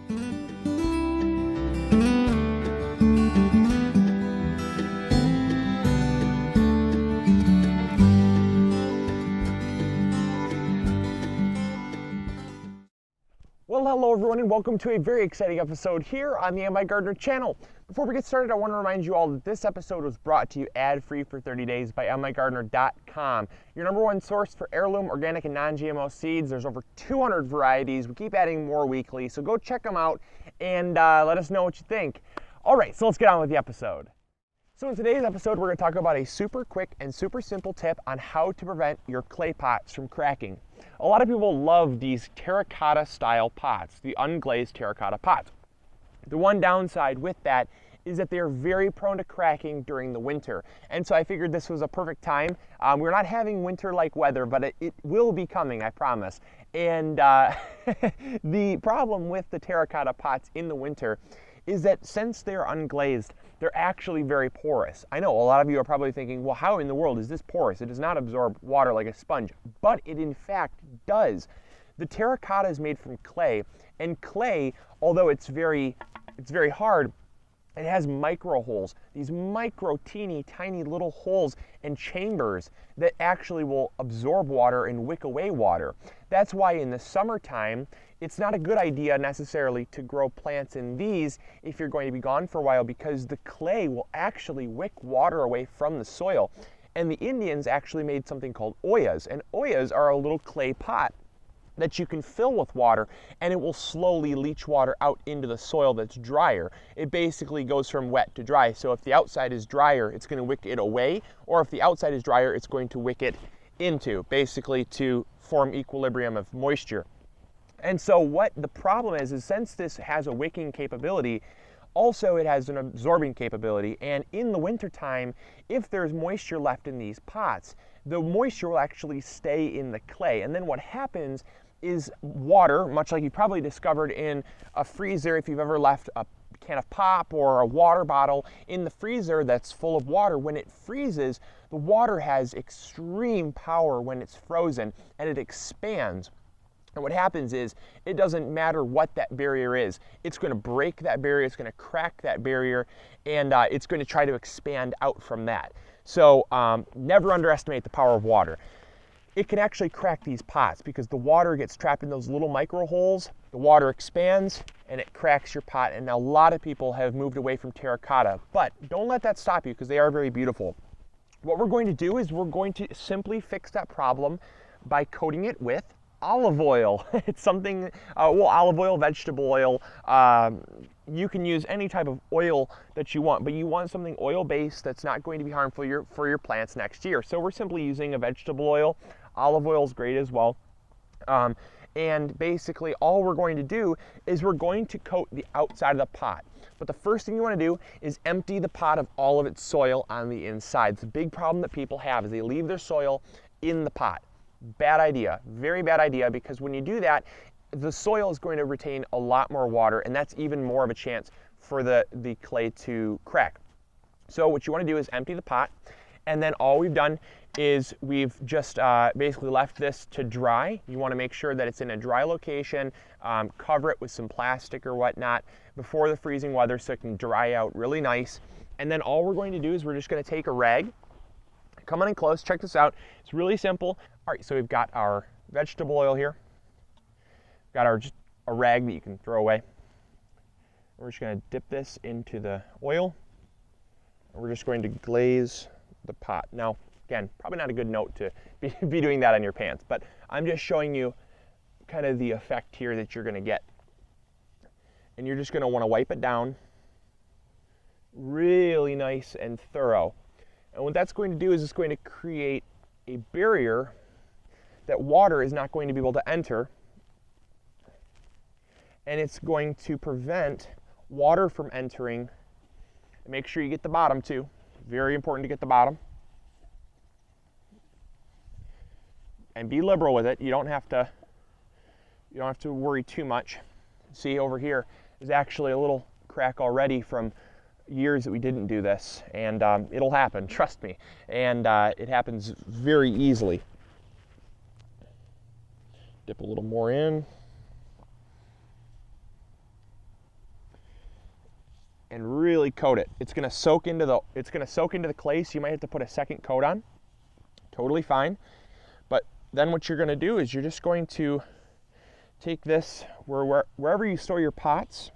Well, hello everyone and welcome to a very exciting episode here on the MIgardener channel. Before we get started, I want to remind you all that this episode was brought to you ad-free for 30 days by MIgardener.com, your #1 source for heirloom, organic, and non-GMO seeds. There's over 200 varieties. We keep adding more weekly, so go check them out and let us know what you think. All right, so let's get on with the episode. So in today's episode, we're going to talk about a super quick and super simple tip on how to prevent your clay pots from cracking. A lot of people love these terracotta style pots, the unglazed terracotta pots. The one downside with that is that they're very prone to cracking during the winter. And so I figured this was a perfect time. We're not having winter-like weather, but it will be coming, I promise. And the problem with the terracotta pots in the winter is that since they're unglazed, they're actually very porous. I know a lot of you are probably thinking, well, how in the world is this porous? It does not absorb water like a sponge, but it in fact does. The terracotta is made from clay, and clay, although it's very hard, it has micro holes, these micro teeny tiny little holes and chambers that actually will absorb water and wick away water. That's why in the summertime, it's not a good idea necessarily to grow plants in these if you're going to be gone for a while, because the clay will actually wick water away from the soil. And the Indians actually made something called oyas, and oyas are a little clay pot that you can fill with water, and it will slowly leach water out into the soil that's drier. It basically goes from wet to dry. So if the outside is drier, it's going to wick it away, or if the outside is drier, it's going to wick it into, basically to form equilibrium of moisture. And so what the problem is since this has a wicking capability, also it has an absorbing capability. And in the wintertime, if there's moisture left in these pots, the moisture will actually stay in the clay. And then what happens is water, much like you probably discovered in a freezer if you've ever left a can of pop or a water bottle in the freezer that's full of water, when it freezes, the water has extreme power when it's frozen, and it expands. And what happens is, it doesn't matter what that barrier is. It's going to break that barrier, it's going to crack that barrier, and it's going to try to expand out from that. So never underestimate the power of water. It can actually crack these pots because the water gets trapped in those little micro holes, the water expands, and it cracks your pot. And now a lot of people have moved away from terracotta, but don't let that stop you because they are very beautiful. What we're going to do is we're going to simply fix that problem by coating it with olive oil. It's something, well, olive oil, vegetable oil. You can use any type of oil that you want, but you want something oil-based that's not going to be harmful for your plants next year. So we're simply using a vegetable oil. Olive oil is great as well. And basically all we're going to do is we're going to coat the outside of the pot. But the first thing you want to do is empty the pot of all of its soil on the inside. It's a big problem that people have is they leave their soil in the pot. Bad idea, very bad idea, because when you do that, the soil is going to retain a lot more water, and that's even more of a chance for the clay to crack. So what you want to do is empty the pot, and then all we've done is we've just basically left this to dry. You want to make sure that it's in a dry location, cover it with some plastic or whatnot before the freezing weather so it can dry out really nice. And then all we're going to do is we're just going to take a rag. Come on in close, check this out. It's really simple. All right, so we've got our vegetable oil here. We've got just a rag that you can throw away. We're just going to dip this into the oil. And we're just going to glaze the pot. Now, again, probably not a good note to be doing that on your pants, but I'm just showing you kind of the effect here that you're going to get. And you're just going to want to wipe it down really nice and thorough. And what that's going to do is it's going to create a barrier that water is not going to be able to enter, and it's going to prevent water from entering. And make sure you get the bottom too. Very important to get the bottom. And be liberal with it. You don't have to worry too much. See, over here is actually a little crack already from years that we didn't do this, and it'll happen, trust me, and it happens very easily. Dip a little more in. really coat it. It's gonna soak into the clay, so you might have to put a second coat on. Totally fine. But then what you're gonna do is you're just going to take this wherever you store your pots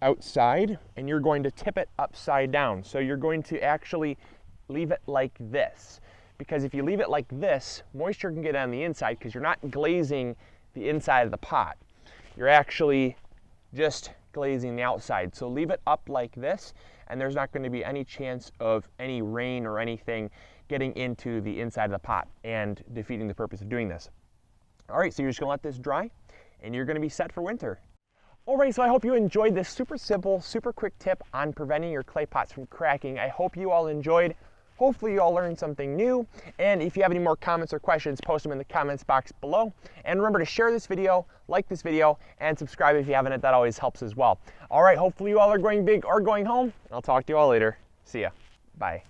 outside, and you're going to tip it upside down. So you're going to actually leave it like this, because if you leave it like this, moisture can get on the inside because you're not glazing the inside of the pot. You're actually just glazing the outside. So leave it up like this, and there's not going to be any chance of any rain or anything getting into the inside of the pot and defeating the purpose of doing this. All right, so you're just gonna let this dry, and you're gonna be set for winter. All right, so I hope you enjoyed this super simple, super quick tip on preventing your clay pots from cracking. I hope you all enjoyed. Hopefully you all learned something new. And if you have any more comments or questions, post them in the comments box below. And remember to share this video, like this video, and subscribe if you haven't. That always helps as well. All right, hopefully you all are going big or going home. I'll talk to you all later. See ya. Bye.